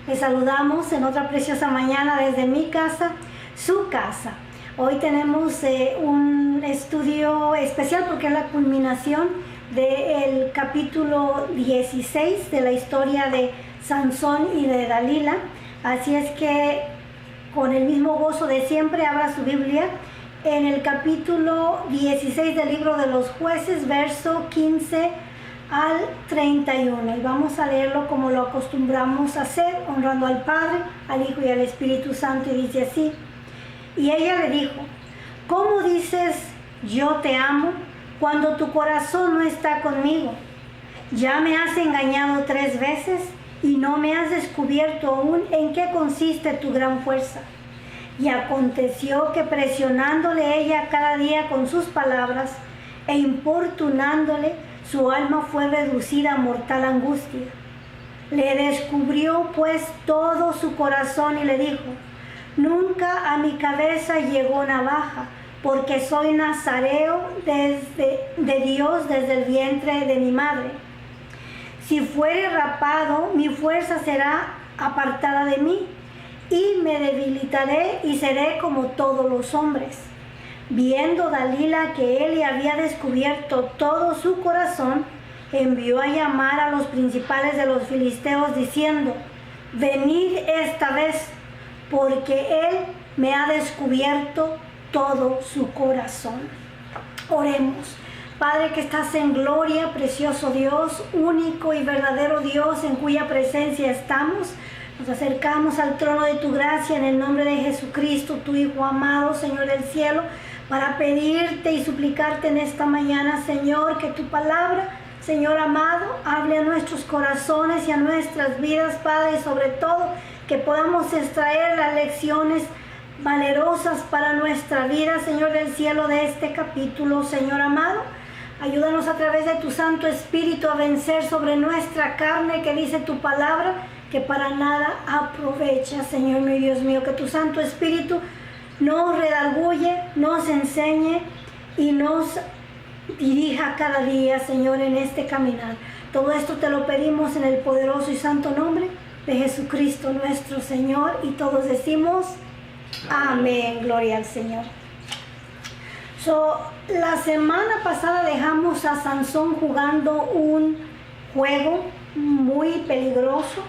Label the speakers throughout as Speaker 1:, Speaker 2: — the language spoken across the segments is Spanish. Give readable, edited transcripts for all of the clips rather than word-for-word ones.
Speaker 1: Les saludamos en otra preciosa mañana desde mi casa, su casa. Hoy tenemos un estudio especial porque es la culminación del capítulo 16 de la historia de Sansón y de Dalila. Así es que con el mismo gozo de siempre abra su Biblia en el capítulo 16 del libro de los Jueces, verso 15 al 31, y vamos a leerlo como lo acostumbramos a hacer, honrando al Padre, al Hijo y al Espíritu Santo, y dice así: y ella le dijo, ¿cómo dices yo te amo cuando tu corazón no está conmigo? Ya me has engañado 3 veces y no me has descubierto aún en qué consiste tu gran fuerza. Y aconteció que presionándole ella cada día con sus palabras e importunándole, su alma fue reducida a mortal angustia. Le descubrió pues todo su corazón y le dijo, nunca a mi cabeza llegó navaja, porque soy nazareo de Dios desde el vientre de mi madre. Si fuere rapado, mi fuerza será apartada de mí, y me debilitaré y seré como todos los hombres. Viendo Dalila que él le había descubierto todo su corazón, envió a llamar a los principales de los filisteos diciendo, venid esta vez, porque él me ha descubierto todo su corazón. Oremos. Padre que estás en gloria, precioso Dios, único y verdadero Dios en cuya presencia estamos, nos acercamos al trono de tu gracia en el nombre de Jesucristo, tu Hijo amado, Señor del cielo, para pedirte y suplicarte en esta mañana, Señor, que tu palabra, Señor amado, hable a nuestros corazones y a nuestras vidas, Padre, y sobre todo que podamos extraer las lecciones valerosas para nuestra vida, Señor del cielo, de este capítulo, Señor amado. Ayúdanos a través de tu Santo Espíritu a vencer sobre nuestra carne, que dice tu palabra, que para nada aprovecha, Señor mi Dios mío, que tu Santo Espíritu nos redarguye, nos enseñe y nos dirija cada día, Señor, en este caminar. Todo esto te lo pedimos en el poderoso y santo nombre de Jesucristo nuestro Señor, y todos decimos amén, gloria al Señor. La semana pasada dejamos a Sansón jugando un juego muy peligroso.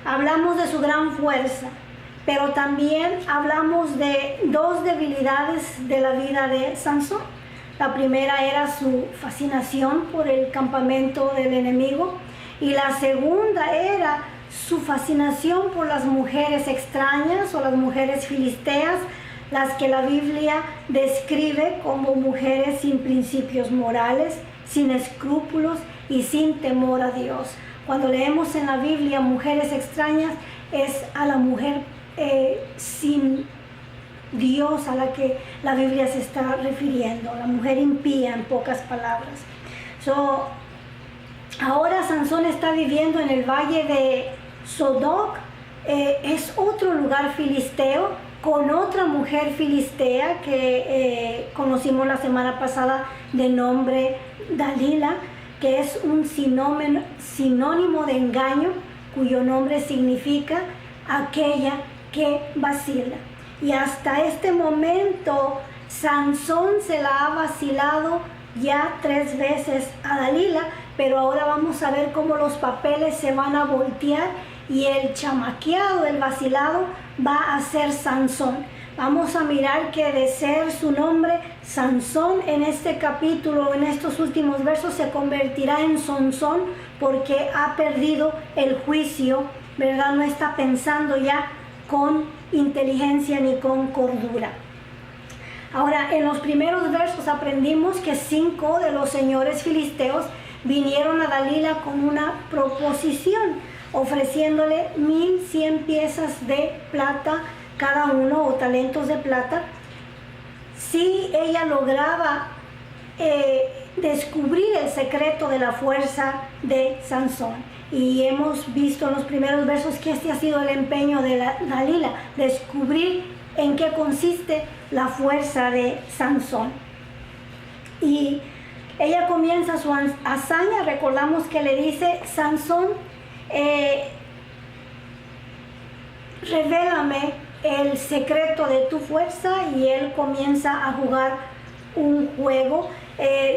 Speaker 1: Hablamos de su gran fuerza, pero también hablamos de 2 debilidades de la vida de Sansón. La primera era su fascinación por el campamento del enemigo, y la segunda era su fascinación por las mujeres extrañas o las mujeres filisteas, las que la Biblia describe como mujeres sin principios morales, sin escrúpulos y sin temor a Dios. Cuando leemos en la Biblia mujeres extrañas, es a la mujer sin Dios a la que la Biblia se está refiriendo, la mujer impía, en pocas palabras. Ahora Sansón está viviendo en el valle de Sodoc, es otro lugar filisteo, con otra mujer filistea que conocimos la semana pasada de nombre Dalila, que es un sinónimo de engaño, cuyo nombre significa aquella que vacila. Y hasta este momento Sansón se la ha vacilado ya 3 veces a Dalila, pero ahora vamos a ver cómo los papeles se van a voltear y el chamaqueado, el vacilado, va a ser Sansón. Vamos a mirar que de ser su nombre Sansón, en este capítulo, en estos últimos versos, se convertirá en Sonsón, porque ha perdido el juicio, ¿verdad? No está pensando ya con inteligencia ni con cordura. Ahora, en los primeros versos aprendimos que 5 de los señores filisteos vinieron a Dalila con una proposición, ofreciéndole 1100 piezas de plata cada uno, o talentos de plata, si ella lograba descubrir el secreto de la fuerza de Sansón. Y hemos visto en los primeros versos que este ha sido el empeño de Dalila, descubrir en qué consiste la fuerza de Sansón. Y ella comienza su hazaña. Recordamos que le dice: Sansón, revélame el secreto de tu fuerza, y él comienza a jugar un juego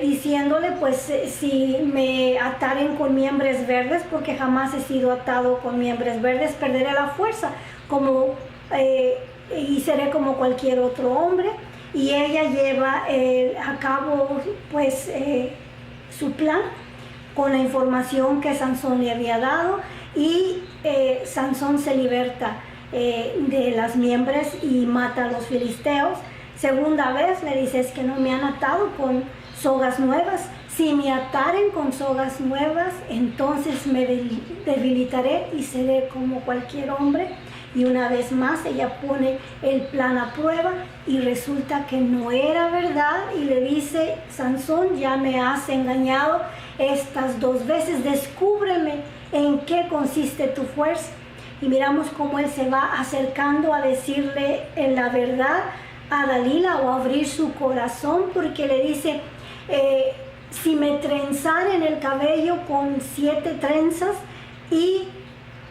Speaker 1: diciéndole, pues si me ataren con miembros verdes, porque jamás he sido atado con miembros verdes, perderé la fuerza y seré como cualquier otro hombre. Y ella lleva a cabo pues su plan con la información que Sansón le había dado, y Sansón se liberta de las miembros y mata a los filisteos. Segunda vez le dice, es que no me han atado con sogas nuevas. Si me ataren con sogas nuevas, entonces me debilitaré y seré como cualquier hombre. Y una vez más ella pone el plan a prueba, y resulta que no era verdad, y le dice, Sansón, ya me has engañado estas 2 veces, descúbreme en qué consiste tu fuerza. Y miramos cómo él se va acercando a decirle la verdad a Dalila, o a abrir su corazón, porque le dice, si me trenzaren el cabello con 7 trenzas y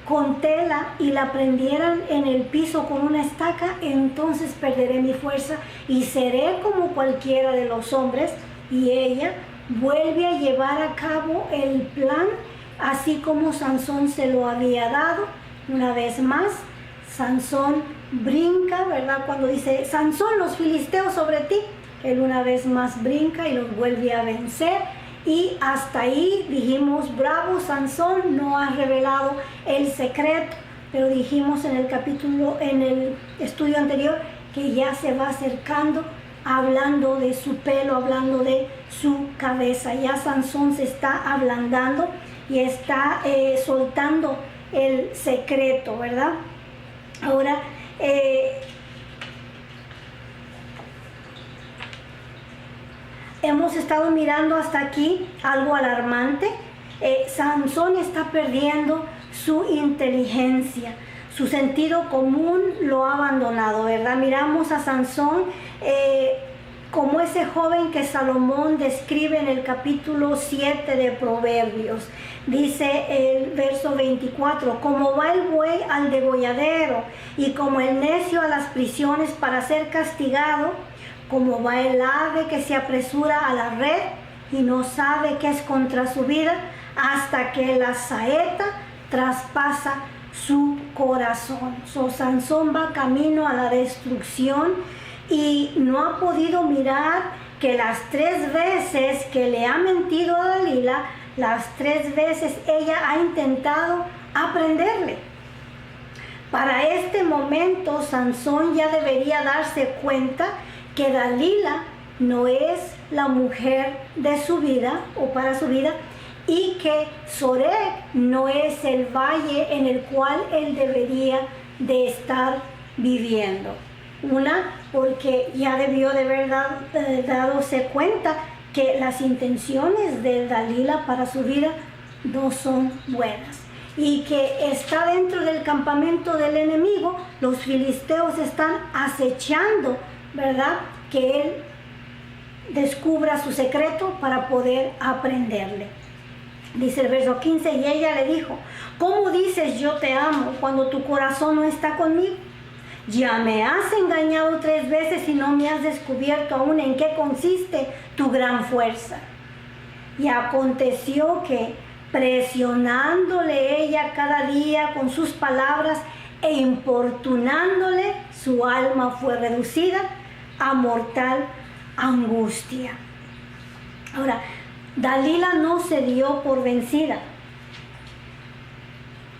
Speaker 1: con tela, y la prendieran en el piso con una estaca, entonces perderé mi fuerza y seré como cualquiera de los hombres. Y ella vuelve a llevar a cabo el plan así como Sansón se lo había dado. Una vez más, Sansón brinca, ¿verdad? Cuando dice, Sansón, los filisteos sobre ti, él una vez más brinca y los vuelve a vencer. Y hasta ahí dijimos, bravo Sansón, no has revelado el secreto. Pero dijimos en el estudio anterior, que ya se va acercando, hablando de su pelo, hablando de su cabeza. Ya Sansón se está ablandando y está soltando el secreto, ¿verdad? Ahora, hemos estado mirando hasta aquí algo alarmante. Sansón está perdiendo su inteligencia, su sentido común lo ha abandonado, ¿verdad? Miramos a Sansón como ese joven que Salomón describe en el capítulo 7 de Proverbios. Dice el verso 24, como va el buey al degolladero y como el necio a las prisiones para ser castigado, como va el ave que se apresura a la red y no sabe que es contra su vida, hasta que la saeta traspasa su corazón. Sansón va camino a la destrucción y no ha podido mirar que las 3 veces que le ha mentido a Dalila, las 3 veces ella ha intentado aprenderle. Para este momento, Sansón ya debería darse cuenta que Dalila no es la mujer de su vida o para su vida, y que Sorek no es el valle en el cual él debería de estar viviendo. Una, porque ya debió de haber dadose cuenta que las intenciones de Dalila para su vida no son buenas, y que está dentro del campamento del enemigo. Los filisteos están acechando, ¿verdad? Que él descubra su secreto para poder aprenderle. Dice el verso 15, y ella le dijo, ¿cómo dices yo te amo cuando tu corazón no está conmigo? Ya me has engañado 3 veces y no me has descubierto aún en qué consiste tu gran fuerza. Y aconteció que, presionándole ella cada día con sus palabras e importunándole, su alma fue reducida a mortal angustia. Ahora, Dalila no se dio por vencida.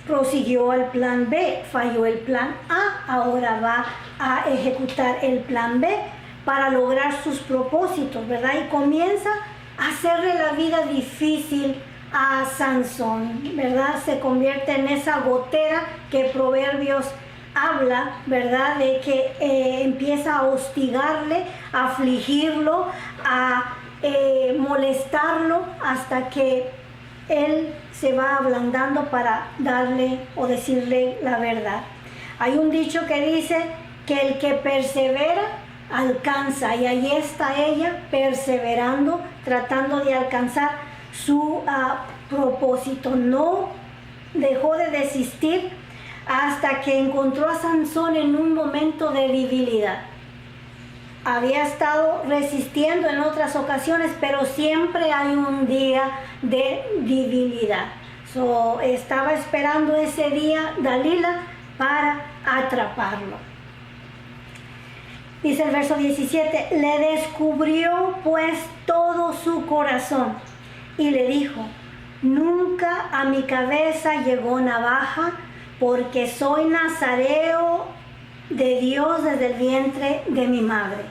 Speaker 1: Prosiguió al plan B, falló el plan A, ahora va a ejecutar el plan B para lograr sus propósitos, ¿verdad? Y comienza a hacerle la vida difícil a Sansón, ¿verdad? Se convierte en esa gotera que Proverbios habla, ¿verdad? De que empieza a hostigarle, a afligirlo, a molestarlo, hasta que él se va ablandando para darle o decirle la verdad. Hay un dicho que dice que el que persevera alcanza, y ahí está ella perseverando, tratando de alcanzar su propósito. No dejó de desistir hasta que encontró a Sansón en un momento de debilidad. Había estado resistiendo en otras ocasiones, pero siempre hay un día de debilidad. Estaba esperando ese día Dalila para atraparlo. Dice el verso 17, le descubrió pues todo su corazón y le dijo, nunca a mi cabeza llegó navaja, porque soy nazareo de Dios desde el vientre de mi madre.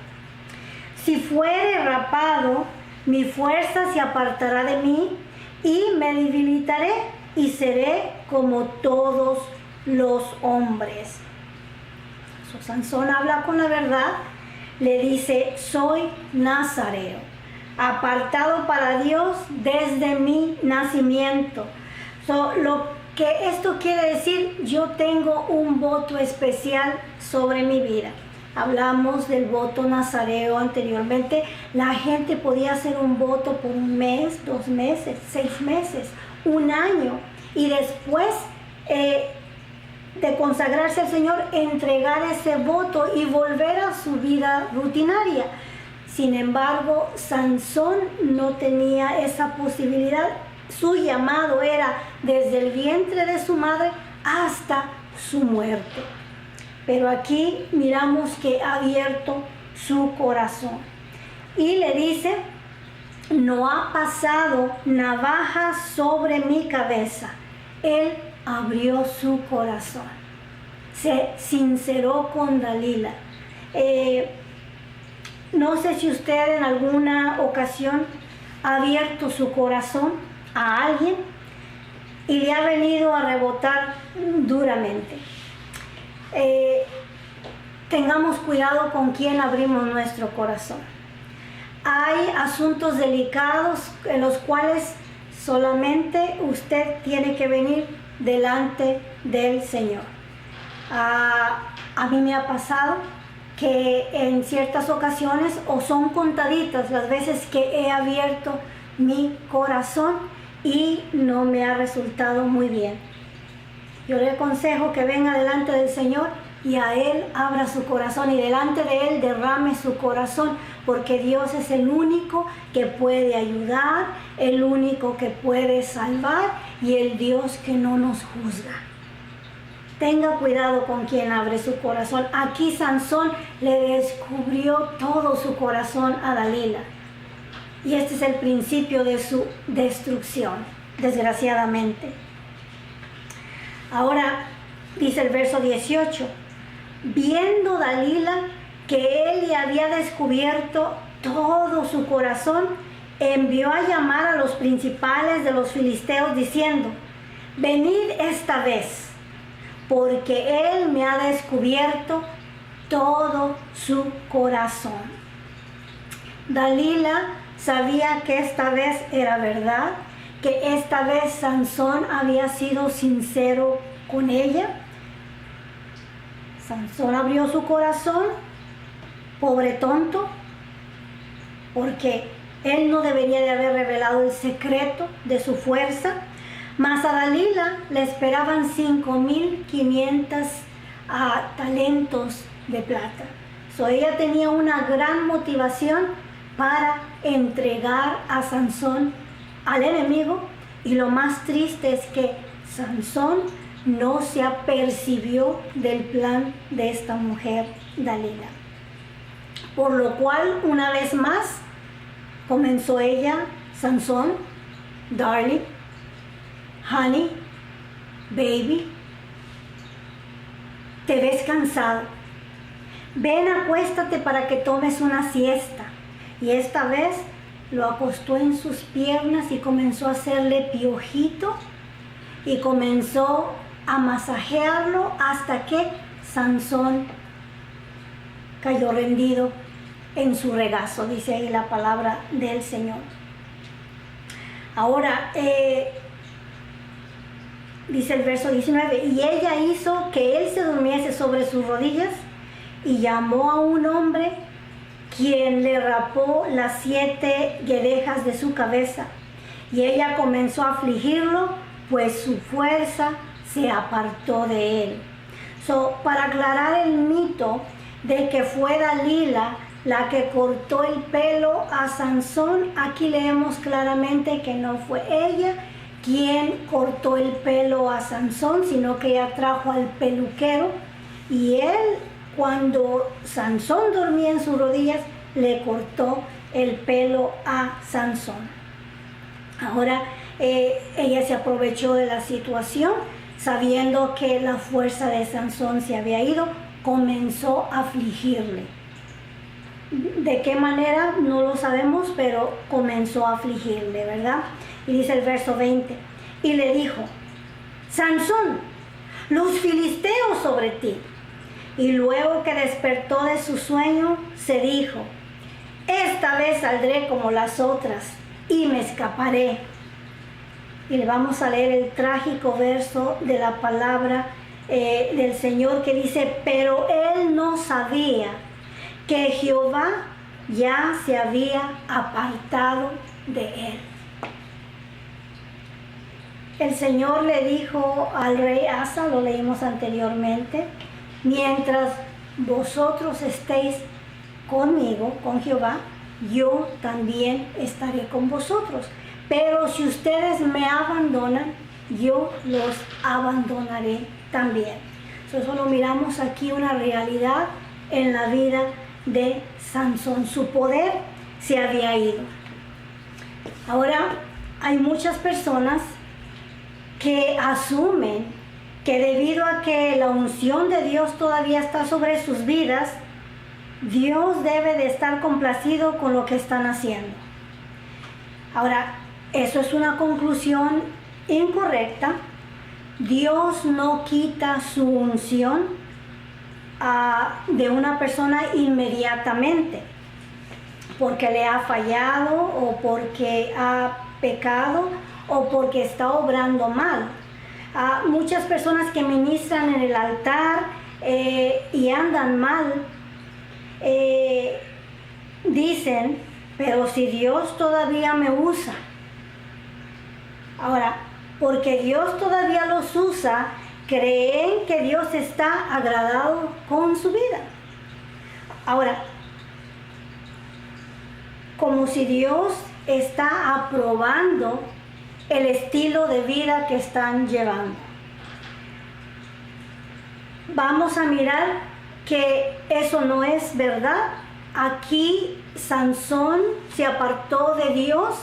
Speaker 1: Si fuere rapado, mi fuerza se apartará de mí y me debilitaré y seré como todos los hombres. Sansón habla con la verdad, le dice, soy nazareo, apartado para Dios desde mi nacimiento. Lo que esto quiere decir, yo tengo un voto especial sobre mi vida. Hablamos del voto nazareo anteriormente. La gente podía hacer un voto por un mes, 2 meses, 6 meses, 1 año, y después de consagrarse al Señor, entregar ese voto y volver a su vida rutinaria. Sin embargo, Sansón no tenía esa posibilidad. Su llamado era desde el vientre de su madre hasta su muerte. Pero aquí miramos que ha abierto su corazón. Y le dice, no ha pasado navaja sobre mi cabeza. Él abrió su corazón. Se sinceró con Dalila. No sé si usted en alguna ocasión ha abierto su corazón a alguien y le ha venido a rebotar duramente. Tengamos cuidado con quién abrimos nuestro corazón. Hay asuntos delicados en los cuales solamente usted tiene que venir delante del Señor. A mí me ha pasado que en ciertas ocasiones, o son contaditas las veces que he abierto mi corazón y no me ha resultado muy bien. Yo le aconsejo que venga delante del Señor y a Él abra su corazón y delante de Él derrame su corazón, porque Dios es el único que puede ayudar, el único que puede salvar y el Dios que no nos juzga. Tenga cuidado con quien abre su corazón. Aquí Sansón le descubrió todo su corazón a Dalila. Y este es el principio de su destrucción, desgraciadamente. Ahora dice el verso 18, viendo Dalila que él le había descubierto todo su corazón, envió a llamar a los principales de los filisteos diciendo, venid esta vez, porque él me ha descubierto todo su corazón. Dalila sabía que esta vez era verdad, que esta vez Sansón había sido sincero con ella. Sansón abrió su corazón, pobre tonto, porque él no debería de haber revelado el secreto de su fuerza. Mas a Dalila le esperaban 5,500 talentos de plata. Ella tenía una gran motivación para entregar a Sansón al enemigo, y lo más triste es que Sansón no se apercibió del plan de esta mujer Dalila. Por lo cual, una vez más, comenzó ella, Sansón, darling, honey, baby, te ves cansado. Ven, acuéstate para que tomes una siesta. Y esta vez lo acostó en sus piernas y comenzó a hacerle piojito y comenzó a masajearlo hasta que Sansón cayó rendido en su regazo, dice ahí la palabra del Señor. Ahora, dice el verso 19, y ella hizo que él se durmiese sobre sus rodillas y llamó a un hombre, quien le rapó las 7 guedejas de su cabeza, y ella comenzó a afligirlo, pues su fuerza se apartó de él. Para aclarar el mito de que fue Dalila la que cortó el pelo a Sansón, aquí leemos claramente que no fue ella quien cortó el pelo a Sansón, sino que ella trajo al peluquero, y él, cuando Sansón dormía en sus rodillas, le cortó el pelo a Sansón. Ahora ella se aprovechó de la situación, sabiendo que la fuerza de Sansón se había ido, comenzó a afligirle. ¿De qué manera? No lo sabemos, pero comenzó a afligirle, ¿verdad? Y dice el verso 20, y le dijo: Sansón, los filisteos sobre ti. Y luego que despertó de su sueño, se dijo: esta vez saldré como las otras y me escaparé. Y le vamos a leer el trágico verso de la palabra del Señor que dice: pero él no sabía que Jehová ya se había apartado de él. El Señor le dijo al rey Asa, lo leímos anteriormente: mientras vosotros estéis conmigo, con Jehová, yo también estaré con vosotros. Pero si ustedes me abandonan, yo los abandonaré también. Eso lo miramos aquí, una realidad en la vida de Sansón. Su poder se había ido. Ahora, hay muchas personas que asumen que debido a que la unción de Dios todavía está sobre sus vidas, Dios debe de estar complacido con lo que están haciendo. Ahora, eso es una conclusión incorrecta. Dios no quita su unción de una persona inmediatamente porque le ha fallado o porque ha pecado o porque está obrando mal. Muchas personas que ministran en el altar y andan mal, dicen: pero si Dios todavía me usa. Ahora, porque Dios todavía los usa, creen que Dios está agradado con su vida. Ahora, como si Dios está aprobando el estilo de vida que están llevando. Vamos a mirar que eso no es verdad. Aquí Sansón se apartó de Dios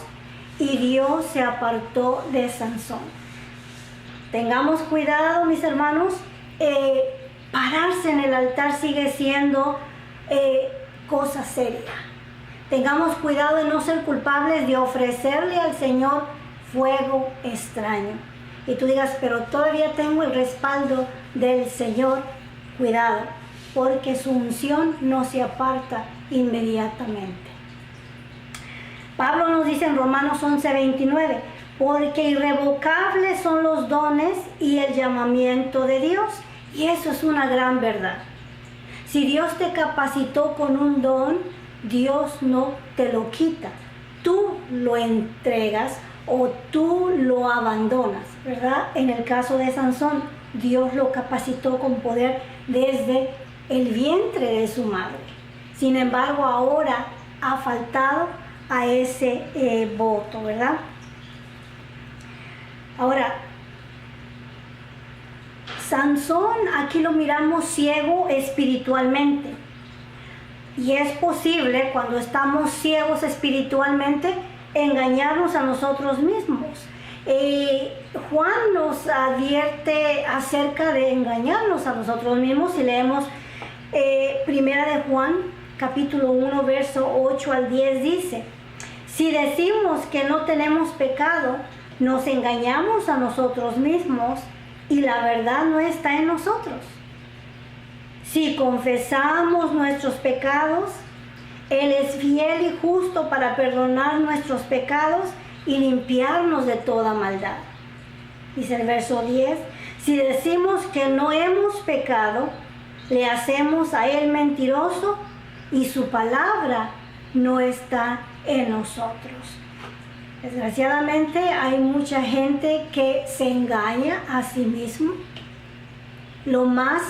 Speaker 1: y Dios se apartó de Sansón. Tengamos cuidado, mis hermanos. Pararse en el altar sigue siendo cosa seria. Tengamos cuidado de no ser culpables de ofrecerle al Señor fuego extraño. Y tú digas: pero todavía tengo el respaldo del Señor. Cuidado, porque su unción no se aparta inmediatamente. Pablo nos dice en Romanos 11:29: porque irrevocables son los dones y el llamamiento de Dios. Y eso es una gran verdad. Si Dios te capacitó con un don, Dios no te lo quita. Tú lo entregas o tú lo abandonas, ¿verdad? En el caso de Sansón, Dios lo capacitó con poder desde el vientre de su madre. Sin embargo, ahora ha faltado a ese voto, ¿verdad? Ahora, Sansón aquí lo miramos ciego espiritualmente. Y es posible, cuando estamos ciegos espiritualmente, engañarnos a nosotros mismos. Juan nos advierte acerca de engañarnos a nosotros mismos. Si leemos Primera de Juan, capítulo 1, verso 8 al 10, dice: si decimos que no tenemos pecado, nos engañamos a nosotros mismos y la verdad no está en nosotros. Si confesamos nuestros pecados, Él es fiel y justo para perdonar nuestros pecados y limpiarnos de toda maldad. Dice el verso 10: si decimos que no hemos pecado, le hacemos a Él mentiroso y su palabra no está en nosotros. Desgraciadamente hay mucha gente que se engaña a sí mismo. Lo más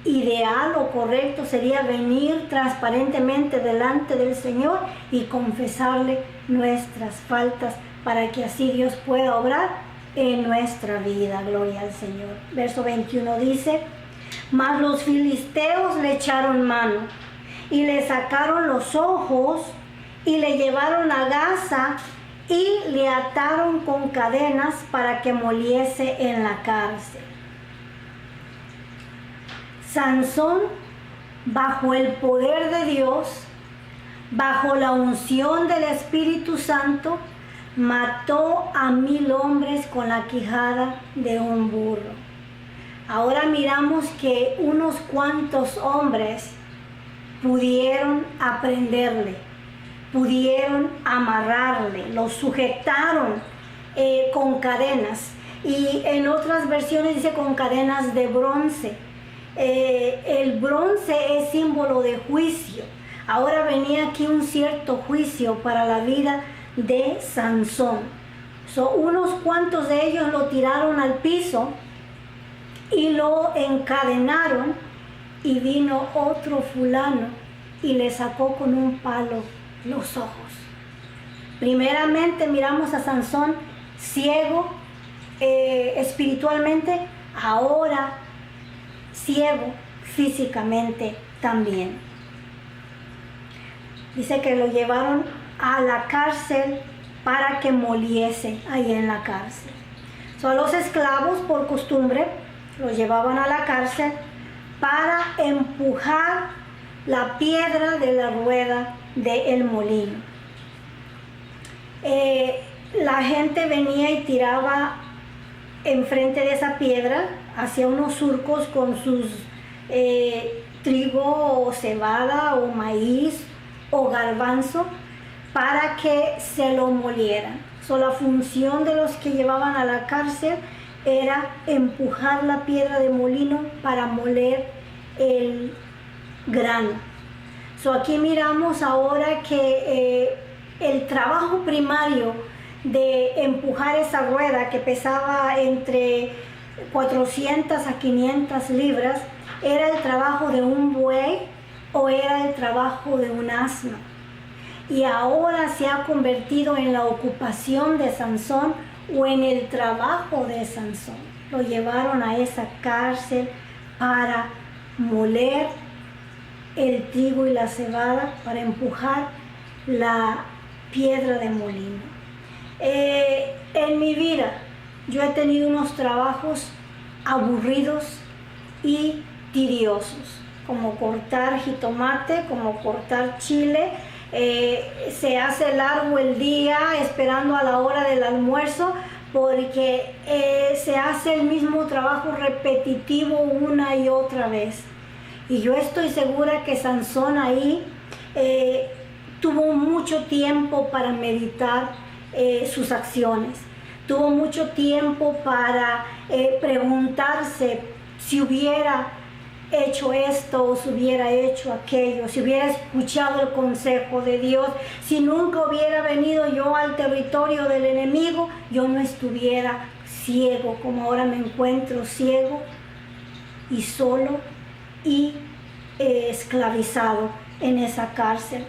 Speaker 1: ideal o correcto sería venir transparentemente delante del Señor y confesarle nuestras faltas para que así Dios pueda obrar en nuestra vida. Gloria al Señor. Verso 21 dice: mas los filisteos le echaron mano y le sacaron los ojos y le llevaron a Gaza y le ataron con cadenas para que moliese en la cárcel. Sansón, bajo el poder de Dios, bajo la unción del Espíritu Santo, mató a 1000 hombres con la quijada de un burro. Ahora miramos que unos cuantos hombres pudieron aprenderle, pudieron amarrarle, lo sujetaron con cadenas, y en otras versiones dice con cadenas de bronce. El bronce es símbolo de juicio. Ahora venía aquí un cierto juicio para la vida de Sansón. Unos cuantos de ellos lo tiraron al piso y lo encadenaron, y vino otro fulano y le sacó con un palo los ojos. Primeramente miramos a Sansón ciego espiritualmente, ahora ciego físicamente también. Dice que lo llevaron a la cárcel para que moliese ahí en la cárcel. A los esclavos, por costumbre, los llevaban a la cárcel para empujar la piedra de la rueda del molino. La gente venía y tiraba enfrente de esa piedra, hacía unos surcos con sus trigo o cebada o maíz o garbanzo para que se lo molieran. La función de los que llevaban a la cárcel era empujar la piedra de molino para moler el grano. Aquí miramos ahora que el trabajo primario de empujar esa rueda, que pesaba entre 400 a 500 libras, era el trabajo de un buey o era el trabajo de un asno. Y ahora se ha convertido en la ocupación de Sansón o en el trabajo de Sansón. Lo llevaron a esa cárcel para moler el trigo y la cebada, para empujar la piedra de molino. En mi vida yo he tenido unos trabajos aburridos y tediosos, como cortar jitomate, como cortar chile. Se hace largo el día esperando a la hora del almuerzo, porque se hace el mismo trabajo repetitivo una y otra vez. Y yo estoy segura que Sansón ahí tuvo mucho tiempo para meditar sus acciones. Tuvo mucho tiempo para preguntarse si hubiera hecho esto o si hubiera hecho aquello, si hubiera escuchado el consejo de Dios, si nunca hubiera venido yo al territorio del enemigo, yo no estuviera ciego como ahora me encuentro, ciego y solo y esclavizado en esa cárcel.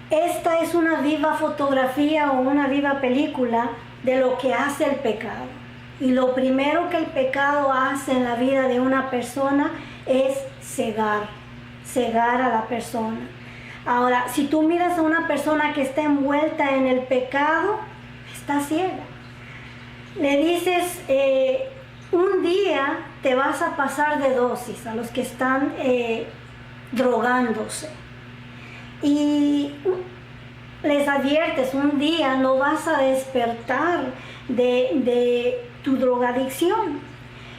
Speaker 1: Esta es una viva fotografía o una viva película de lo que hace el pecado. Y lo primero que el pecado hace en la vida de una persona es cegar a la persona. Ahora, si tú miras a una persona que está envuelta en el pecado, está ciega. Le dices, un día te vas a pasar de dosis a los que están drogándose. Y les adviertes, un día no vas a despertar de tu drogadicción.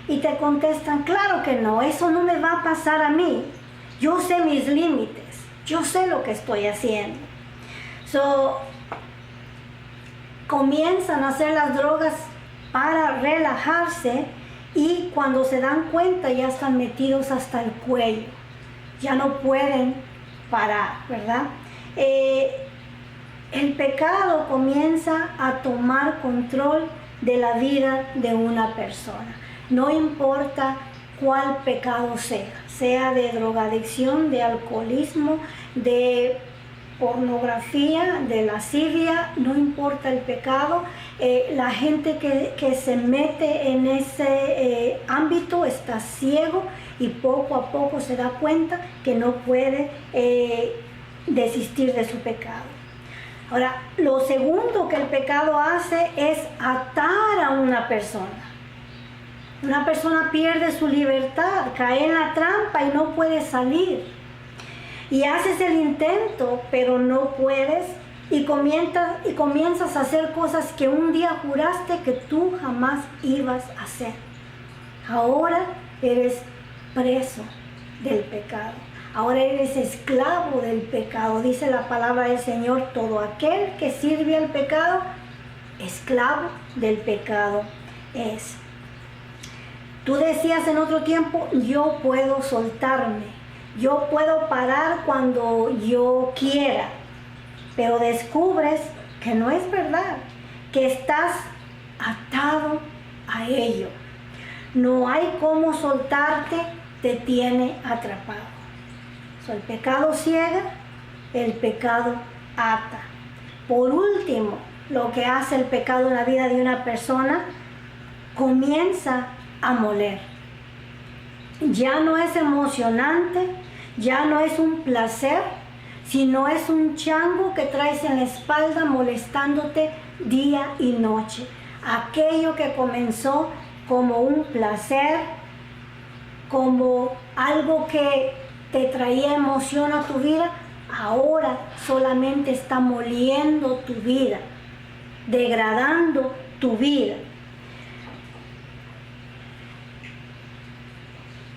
Speaker 1: Y te contestan, claro que no, eso no me va a pasar a mí. Yo sé mis límites, yo sé lo que estoy haciendo. Comienzan a hacer las drogas para relajarse, y cuando se dan cuenta ya están metidos hasta el cuello. Ya no pueden parar, ¿verdad? El pecado comienza a tomar control de la vida de una persona. no importa cuál pecado sea de drogadicción, de alcoholismo, de pornografía, de lascivia, no importa el pecado. La gente que se mete en ese ámbito está ciego y poco a poco se da cuenta que no puede desistir de su pecado. Ahora, lo segundo que el pecado hace es atar a una persona. Una persona pierde su libertad, cae en la trampa y no puede salir. Y haces el intento, pero no puedes, y comienzas a hacer cosas que un día juraste que tú jamás ibas a hacer. Ahora eres preso del pecado. Ahora eres esclavo del pecado. Dice la palabra del Señor: todo aquel que sirve al pecado, esclavo del pecado es. Tú decías en otro tiempo: yo puedo soltarme, yo puedo parar cuando yo quiera, pero descubres que no es verdad, que estás atado a ello. No hay cómo soltarte, te tiene atrapado. El pecado ciega, el pecado ata. Por último, lo que hace el pecado en la vida de una persona, comienza a moler. Ya no es emocionante, ya no es un placer, sino es un chango que traes en la espalda molestándote día y noche. Aquello que comenzó como un placer, como algo que te traía emoción a tu vida, ahora solamente está moliendo tu vida, degradando tu vida.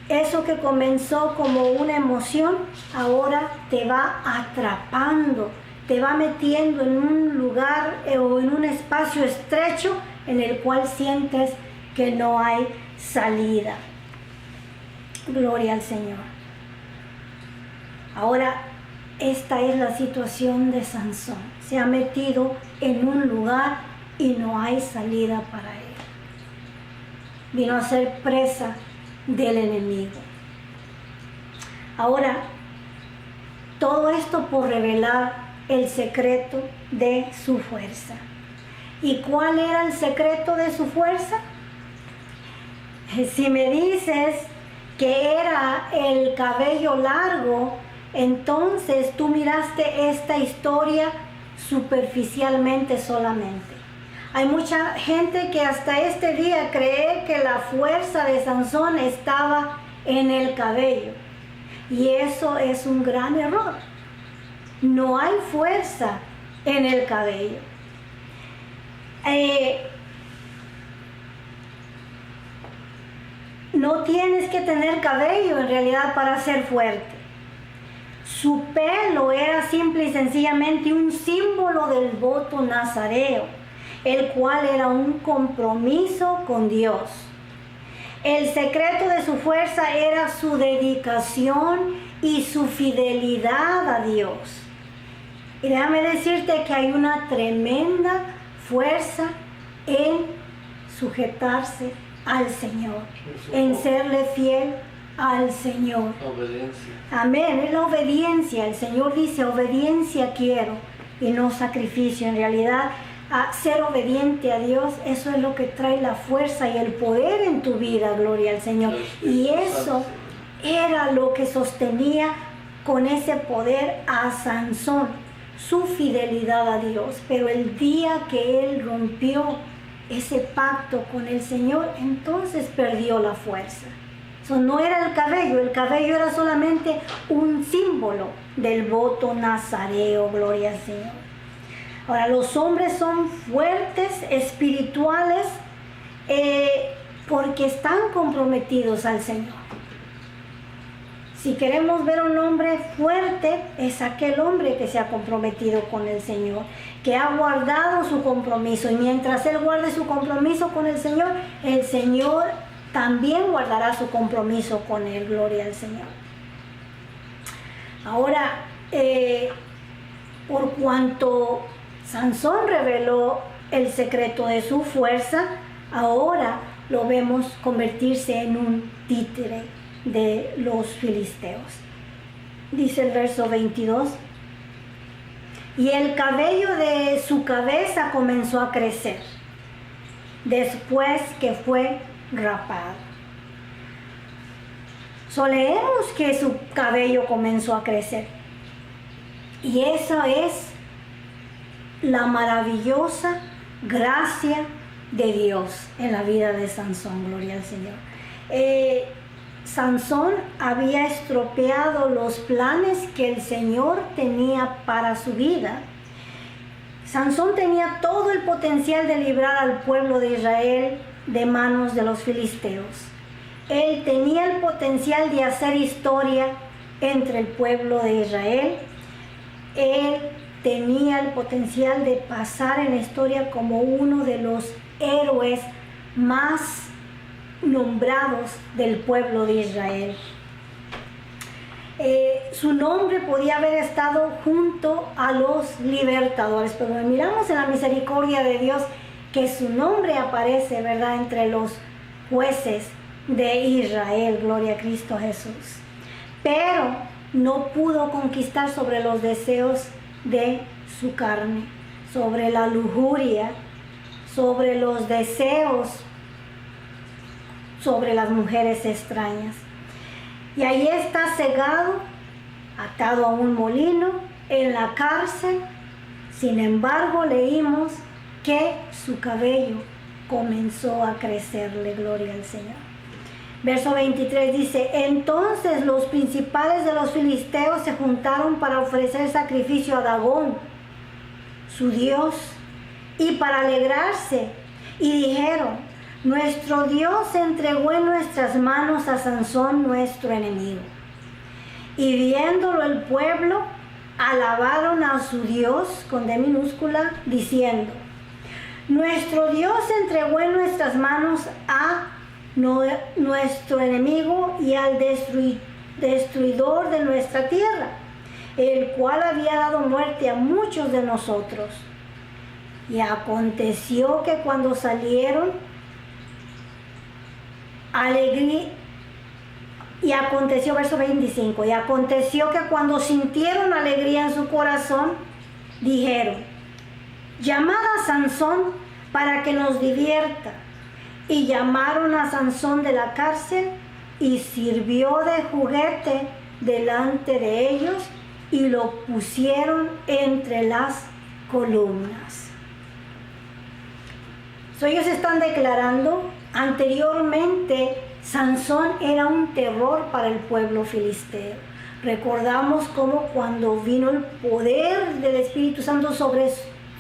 Speaker 1: Eso que comenzó como una emoción, ahora te va atrapando, te va metiendo en un lugar o en un espacio estrecho en el cual sientes que no hay salida. Gloria al Señor. Ahora, esta es la situación de Sansón. Se ha metido en un lugar y no hay salida para él. Vino a ser presa del enemigo. Ahora, todo esto por revelar el secreto de su fuerza. ¿Y cuál era el secreto de su fuerza? Si me dices que era el cabello largo, entonces tú miraste esta historia superficialmente solamente. Hay mucha gente que hasta este día cree que la fuerza de Sansón estaba en el cabello. Y eso es un gran error. No hay fuerza en el cabello. No tienes que tener cabello en realidad para ser fuerte. Su pelo era simple y sencillamente un símbolo del voto nazareo, el cual era un compromiso con Dios. El secreto de su fuerza era su dedicación y su fidelidad a Dios. Y déjame decirte que hay una tremenda fuerza en sujetarse al Señor, en serle fiel al Señor.
Speaker 2: Obediencia.
Speaker 1: Amén, es la obediencia. El Señor dice: obediencia quiero y no sacrificio. En realidad, ser obediente a Dios, eso es lo que trae la fuerza y el poder en tu vida, gloria al Señor. Y eso era lo que sostenía con ese poder a Sansón, su fidelidad a Dios. Pero el día que él rompió ese pacto con el Señor, entonces perdió la fuerza. No era el cabello era solamente un símbolo del voto nazareo, gloria al Señor. Ahora, los hombres son fuertes, espirituales, porque están comprometidos al Señor. Si queremos ver un hombre fuerte, es aquel hombre que se ha comprometido con el Señor, que ha guardado su compromiso. Y mientras él guarde su compromiso con el Señor también guardará su compromiso con él, gloria al Señor. Ahora, por cuanto Sansón reveló el secreto de su fuerza, ahora lo vemos convertirse en un títere de los filisteos. Dice el verso 22, y el cabello de su cabeza comenzó a crecer después que fue rapado. Leemos que su cabello comenzó a crecer. Y esa es la maravillosa gracia de Dios en la vida de Sansón, gloria al Señor. Sansón había estropeado los planes que el Señor tenía para su vida. Sansón tenía todo el potencial de librar al pueblo de Israel de manos de los filisteos. Él tenía el potencial de hacer historia entre el pueblo de Israel. Él tenía el potencial de pasar en la historia como uno de los héroes más nombrados del pueblo de Israel. Su nombre podía haber estado junto a los libertadores, pero miramos en la misericordia de Dios que su nombre aparece, ¿verdad?, entre los jueces de Israel, gloria a Cristo Jesús. Pero no pudo conquistar sobre los deseos de su carne, sobre la lujuria, sobre los deseos, sobre las mujeres extrañas. Y ahí está cegado, atado a un molino, en la cárcel. Sin embargo, leímos que su cabello comenzó a crecerle, gloria al Señor. Verso 23 dice, entonces los principales de los filisteos se juntaron para ofrecer sacrificio a Dagón, su dios, y para alegrarse, y dijeron, nuestro Dios entregó en nuestras manos a Sansón, nuestro enemigo. Y viéndolo el pueblo, alabaron a su Dios, con D minúscula, diciendo, nuestro Dios entregó en nuestras manos a nuestro enemigo y al destruidor de nuestra tierra, el cual había dado muerte a muchos de nosotros. Y aconteció que cuando salieron, verso 25, y aconteció que cuando sintieron alegría en su corazón, dijeron, llamad a Sansón para que nos divierta. Y llamaron a Sansón de la cárcel y sirvió de juguete delante de ellos y lo pusieron entre las columnas. Ellos están declarando, anteriormente Sansón era un terror para el pueblo filisteo. Recordamos cómo cuando vino el poder del Espíritu Santo sobre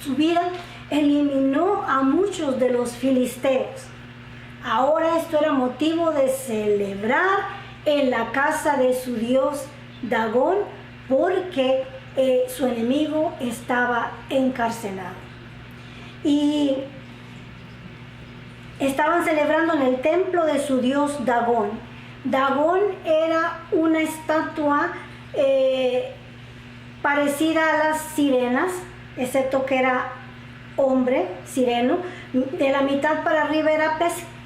Speaker 1: su vida, eliminó a muchos de los filisteos. Ahora esto era motivo de celebrar en la casa de su dios Dagón, porque su enemigo estaba encarcelado. Y estaban celebrando en el templo de su dios Dagón. Dagón era una estatua parecida a las sirenas, excepto que era hombre, sireno. De la mitad para arriba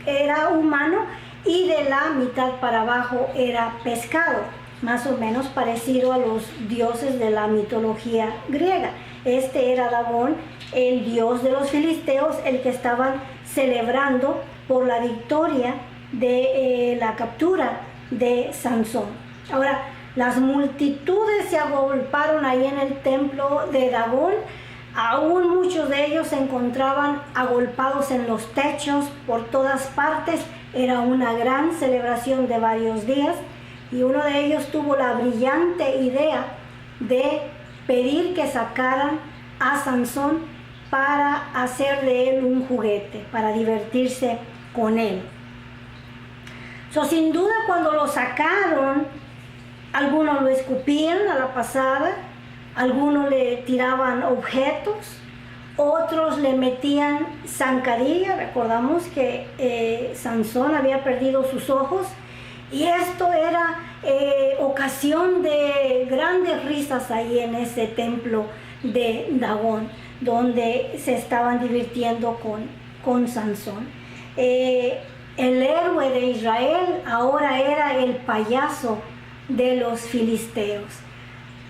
Speaker 1: era humano y de la mitad para abajo era pescado, más o menos parecido a los dioses de la mitología griega. Este era Dagón, el dios de los filisteos, el que estaban celebrando por la victoria de la captura de Sansón. Ahora, las multitudes se agolparon ahí en el templo de Dagón. Aún muchos de ellos se encontraban agolpados en los techos por todas partes. Era una gran celebración de varios días y uno de ellos tuvo la brillante idea de pedir que sacaran a Sansón para hacer de él un juguete, para divertirse con él. Sin duda, cuando lo sacaron, algunos lo escupían a la pasada, algunos le tiraban objetos, otros le metían zancadilla. Recordamos que Sansón había perdido sus ojos y esto era ocasión de grandes risas ahí en ese templo de Dagón, donde se estaban divirtiendo con Sansón. El héroe de Israel ahora era el payaso de los filisteos.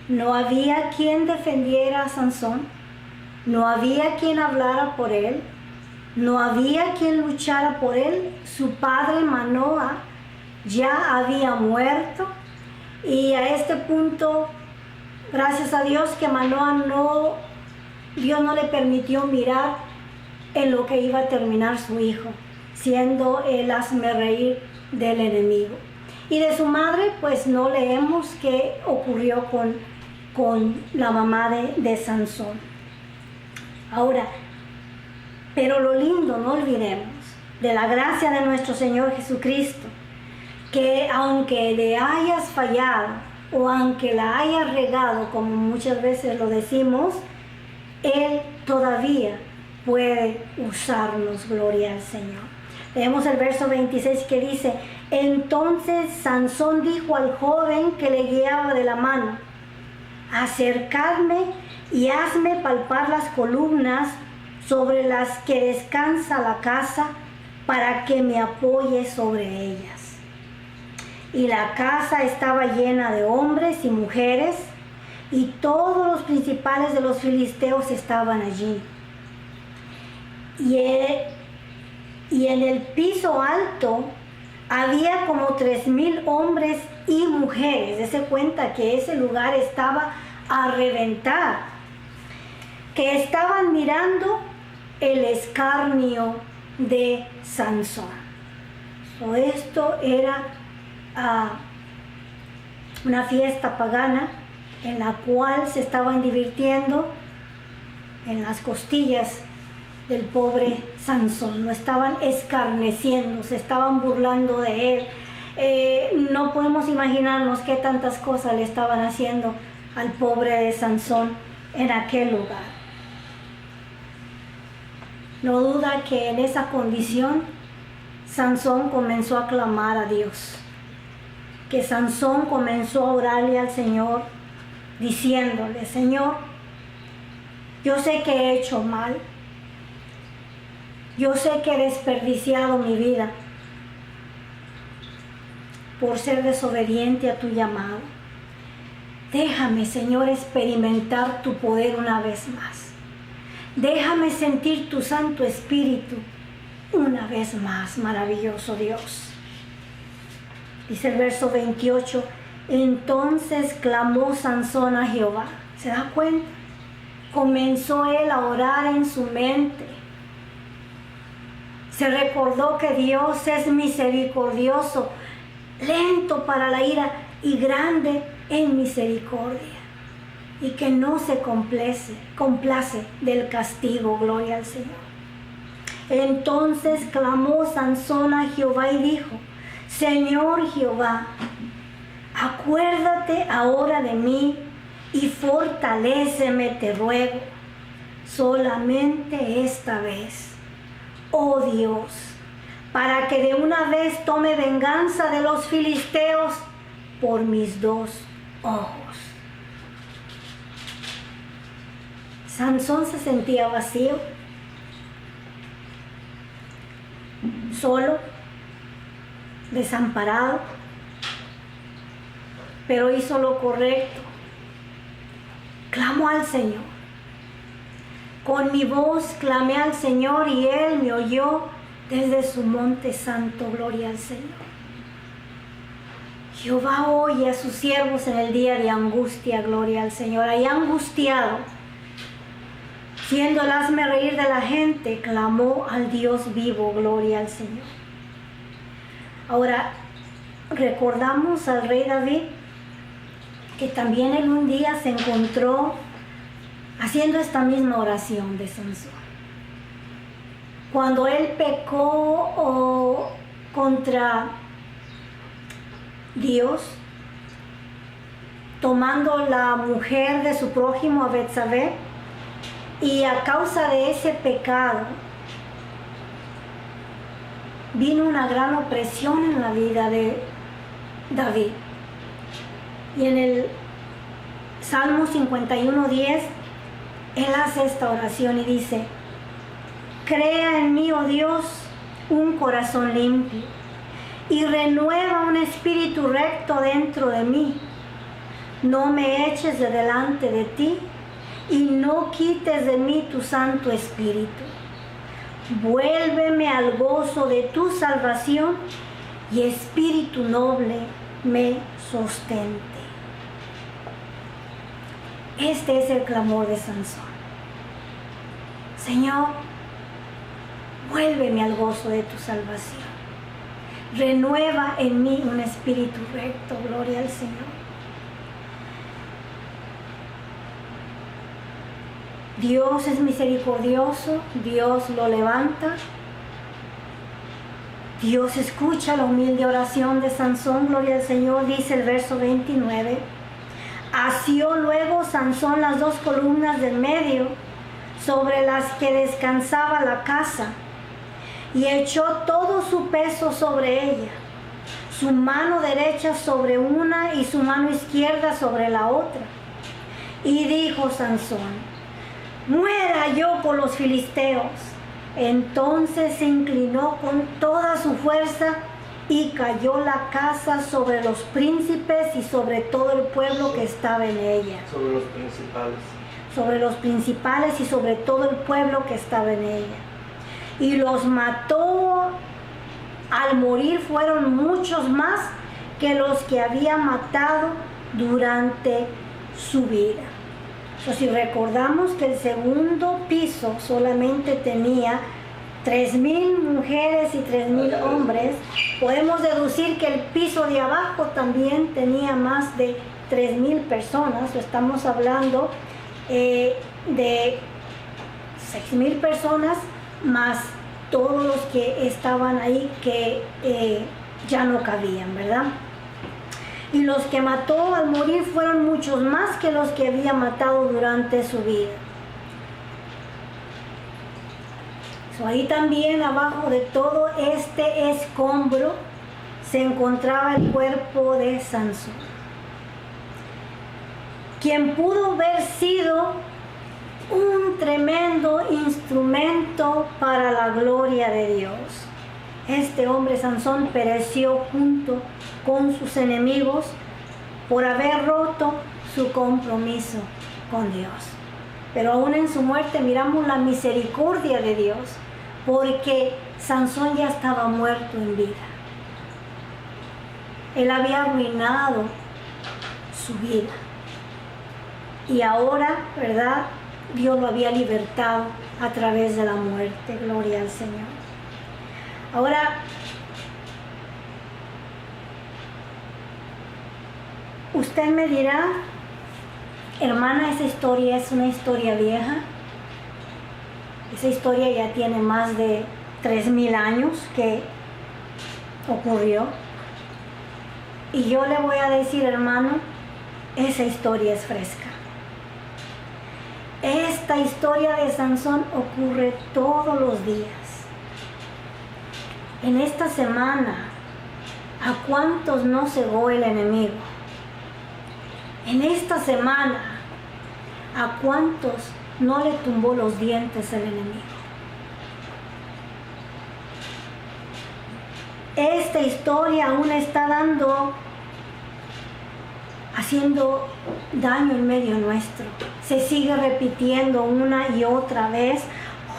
Speaker 1: No había quien defendiera a Sansón, no había quien hablara por él, no había quien luchara por él. Su padre Manoah ya había muerto, y a este punto, gracias a Dios que Dios no le permitió mirar en lo que iba a terminar su hijo, siendo el hazmerreír del enemigo. Y de su madre, pues no leemos qué ocurrió con la mamá de Sansón. Ahora, pero lo lindo, no olvidemos, de la gracia de nuestro Señor Jesucristo, que aunque le hayas fallado o aunque la hayas regado, como muchas veces lo decimos, Él todavía puede usarnos, gloria al Señor. Leemos el verso 26 que dice: entonces Sansón dijo al joven que le guiaba de la mano: acercadme y hazme palpar las columnas sobre las que descansa la casa, para que me apoye sobre ellas. Y la casa estaba llena de hombres y mujeres, y todos los principales de los filisteos estaban allí. Y en el piso alto había como 3,000 hombres y mujeres. Dese cuenta que ese lugar estaba a reventar, que estaban mirando el escarnio de Sansón. Esto era una fiesta pagana en la cual se estaban divirtiendo en las costillas del pobre Sansón. Lo estaban escarneciendo, se estaban burlando de él. No podemos imaginarnos qué tantas cosas le estaban haciendo al pobre de Sansón en aquel lugar. No duda que en esa condición Sansón comenzó a clamar a Dios, que Sansón comenzó a orarle al Señor, diciéndole: Señor, yo sé que he hecho mal, yo sé que he desperdiciado mi vida por ser desobediente a tu llamado. Déjame, Señor, experimentar tu poder una vez más. Déjame sentir tu Santo Espíritu una vez más, maravilloso Dios. Dice el verso 28, entonces clamó Sansón a Jehová. ¿Se da cuenta? Comenzó él a orar en su mente. Se recordó que Dios es misericordioso, lento para la ira y grande en misericordia, y que no se complace del castigo, gloria al Señor. Entonces clamó Sansón a Jehová y dijo: Señor Jehová, acuérdate ahora de mí y fortaléceme, te ruego, solamente esta vez, oh Dios, para que de una vez tome venganza de los filisteos por mis 2 ojos. Sansón se sentía vacío, solo, desamparado, pero hizo lo correcto. Clamó al Señor. Con mi voz clamé al Señor y Él me oyó desde su monte santo, gloria al Señor. Jehová oye a sus siervos en el día de angustia, gloria al Señor. Ahí angustiado, siendo el hazmerreír de la gente, clamó al Dios vivo, gloria al Señor. Ahora, recordamos al rey David, que también en un día se encontró haciendo esta misma oración de Sansón. Cuando él pecó contra Dios, tomando la mujer de su prójimo, a Betsabé, y a causa de ese pecado vino una gran opresión en la vida de David. Y en el Salmo 51:10, él hace esta oración y dice: Crea en mí, oh Dios, un corazón limpio y renueva un espíritu recto dentro de mí. No me eches de delante de ti y no quites de mí tu Santo Espíritu. Vuélveme al gozo de tu salvación y espíritu noble me sostente. Este es el clamor de Sansón. Señor, vuélveme al gozo de tu salvación. Renueva en mí un espíritu recto. Gloria al Señor. Dios es misericordioso, Dios lo levanta. Dios escucha la humilde oración de Sansón, gloria al Señor, dice el verso 29. Asió luego Sansón las dos columnas del medio sobre las que descansaba la casa y echó todo su peso sobre ella, su mano derecha sobre una y su mano izquierda sobre la otra. Y dijo Sansón: muera yo por los filisteos. Entonces se inclinó con toda su fuerza y cayó la casa sobre los príncipes y sobre todo el pueblo que estaba en ella.
Speaker 2: Sobre los principales.
Speaker 1: Sobre los principales y sobre todo el pueblo que estaba en ella. Y los mató. Al morir fueron muchos más que los que había matado durante su vida. Si recordamos que el segundo piso solamente tenía 3,000 mujeres y 3,000 hombres, podemos deducir que el piso de abajo también tenía más de 3,000 personas. Estamos hablando de 6,000 personas más todos los que estaban ahí que ya no cabían, ¿verdad? Y los que mató al morir fueron muchos más que los que había matado durante su vida. Ahí también, abajo de todo este escombro, se encontraba el cuerpo de Sansón, quien pudo haber sido un tremendo instrumento para la gloria de Dios. Este hombre Sansón pereció junto con sus enemigos por haber roto su compromiso con Dios. Pero aún en su muerte miramos la misericordia de Dios, porque Sansón ya estaba muerto en vida. Él había arruinado su vida. Y ahora, ¿verdad? Dios lo había libertado a través de la muerte. Gloria al Señor. Ahora, usted me dirá, hermana, esa historia es una historia vieja. Esa historia ya tiene más de 3,000 años que ocurrió. Y yo le voy a decir, hermano, esa historia es fresca. Esta historia de Sansón ocurre todos los días. En esta semana, ¿a cuántos no cegó el enemigo? En esta semana, ¿a cuántos no le tumbó los dientes el enemigo? Esta historia aún está haciendo daño en medio nuestro. Se sigue repitiendo una y otra vez.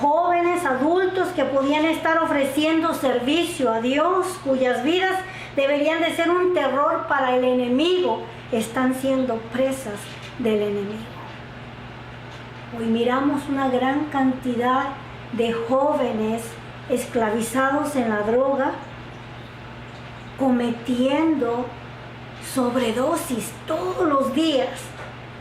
Speaker 1: Jóvenes, adultos que podían estar ofreciendo servicio a Dios, cuyas vidas deberían de ser un terror para el enemigo, están siendo presas del enemigo. Hoy miramos una gran cantidad de jóvenes esclavizados en la droga, cometiendo sobredosis todos los días.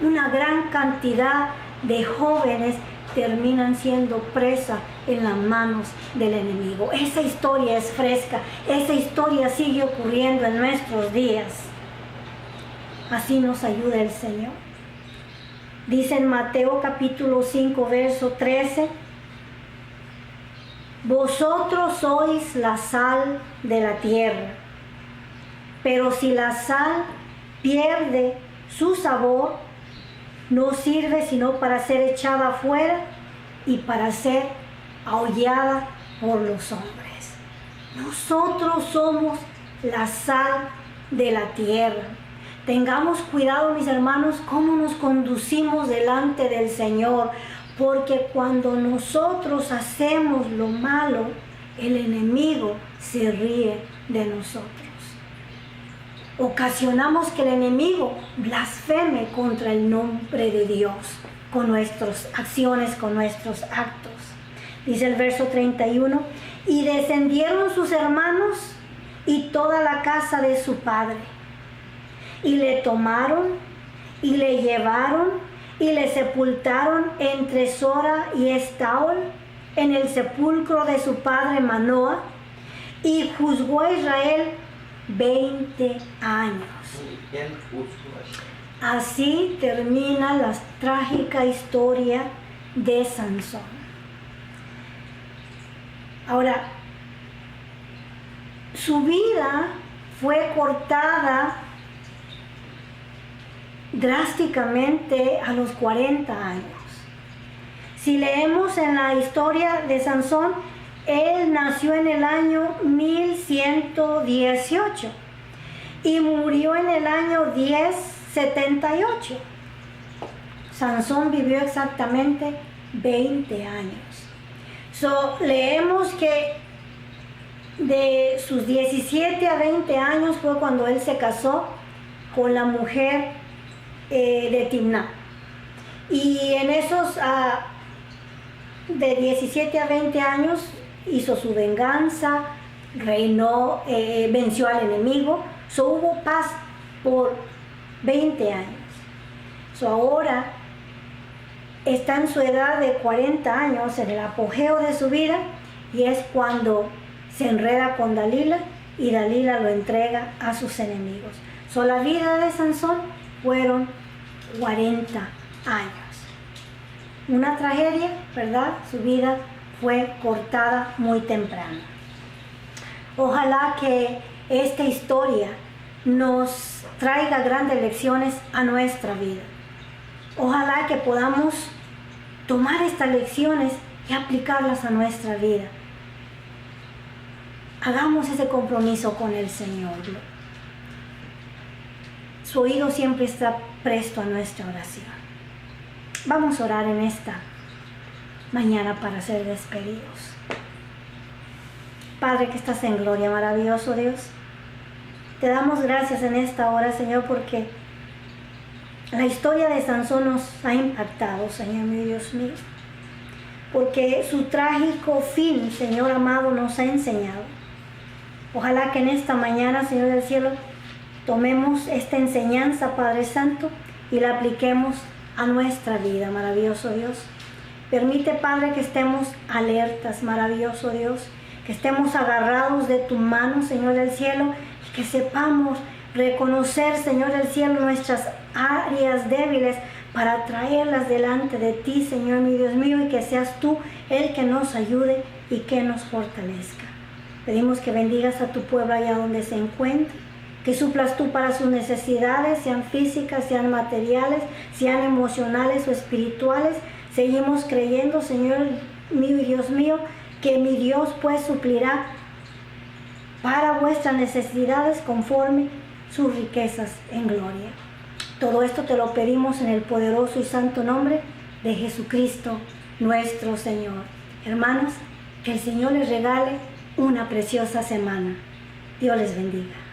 Speaker 1: Una gran cantidad de jóvenes terminan siendo presa en las manos del enemigo. Esa historia es fresca, esa historia sigue ocurriendo en nuestros días. Así nos ayuda el Señor. Dice en Mateo capítulo 5, verso 13: vosotros sois la sal de la tierra, pero si la sal pierde su sabor, no sirve sino para ser echada afuera y para ser aullada por los hombres. Nosotros somos la sal de la tierra. Tengamos cuidado, mis hermanos, cómo nos conducimos delante del Señor, porque cuando nosotros hacemos lo malo, el enemigo se ríe de nosotros. Ocasionamos que el enemigo blasfeme contra el nombre de Dios con nuestras acciones, con nuestros actos. Dice el verso 31, y descendieron sus hermanos y toda la casa de su padre, y le tomaron y le llevaron y le sepultaron entre Sora y Estaol en el sepulcro de su padre Manoah, y juzgó a Israel 20 años. Así termina la trágica historia de Sansón. Ahora, su vida fue cortada drásticamente a los 40 años. Si leemos en la historia de Sansón, él nació en el año 1118 y murió en el año 1078. Sansón vivió exactamente 20 años. Leemos que de sus 17 a 20 años fue cuando él se casó con la mujer de Timná. Y en esos de 17 a 20 años hizo su venganza, reinó, venció al enemigo. Hubo paz por 20 años. Ahora está en su edad de 40 años, en el apogeo de su vida, y es cuando se enreda con Dalila y Dalila lo entrega a sus enemigos. La vida de Sansón fueron 40 años. Una tragedia, ¿verdad? Su vida fue cortada muy temprano. Ojalá que esta historia nos traiga grandes lecciones a nuestra vida. Ojalá que podamos tomar estas lecciones y aplicarlas a nuestra vida. Hagamos ese compromiso con el Señor. Su oído siempre está presto a nuestra oración. Vamos a orar en esta mañana para ser despedidos. Padre que estás en gloria, maravilloso Dios, te damos gracias en esta hora, Señor, porque la historia de Sansón nos ha impactado, Señor mi Dios mío, porque su trágico fin, Señor amado, nos ha enseñado. Ojalá que en esta mañana, Señor del cielo, tomemos esta enseñanza, Padre Santo, y la apliquemos a nuestra vida, maravilloso Dios. Permite, Padre, que estemos alertas, maravilloso Dios, que estemos agarrados de tu mano, Señor del cielo, y que sepamos reconocer, Señor del cielo, nuestras áreas débiles para traerlas delante de ti, Señor mi Dios mío, y que seas tú el que nos ayude y que nos fortalezca. Pedimos que bendigas a tu pueblo allá donde se encuentre, que suplas tú para sus necesidades, sean físicas, sean materiales, sean emocionales o espirituales. Seguimos creyendo, Señor mío y Dios mío, que mi Dios pues suplirá para vuestras necesidades conforme sus riquezas en gloria. Todo esto te lo pedimos en el poderoso y santo nombre de Jesucristo nuestro Señor. Hermanos, que el Señor les regale una preciosa semana. Dios les bendiga.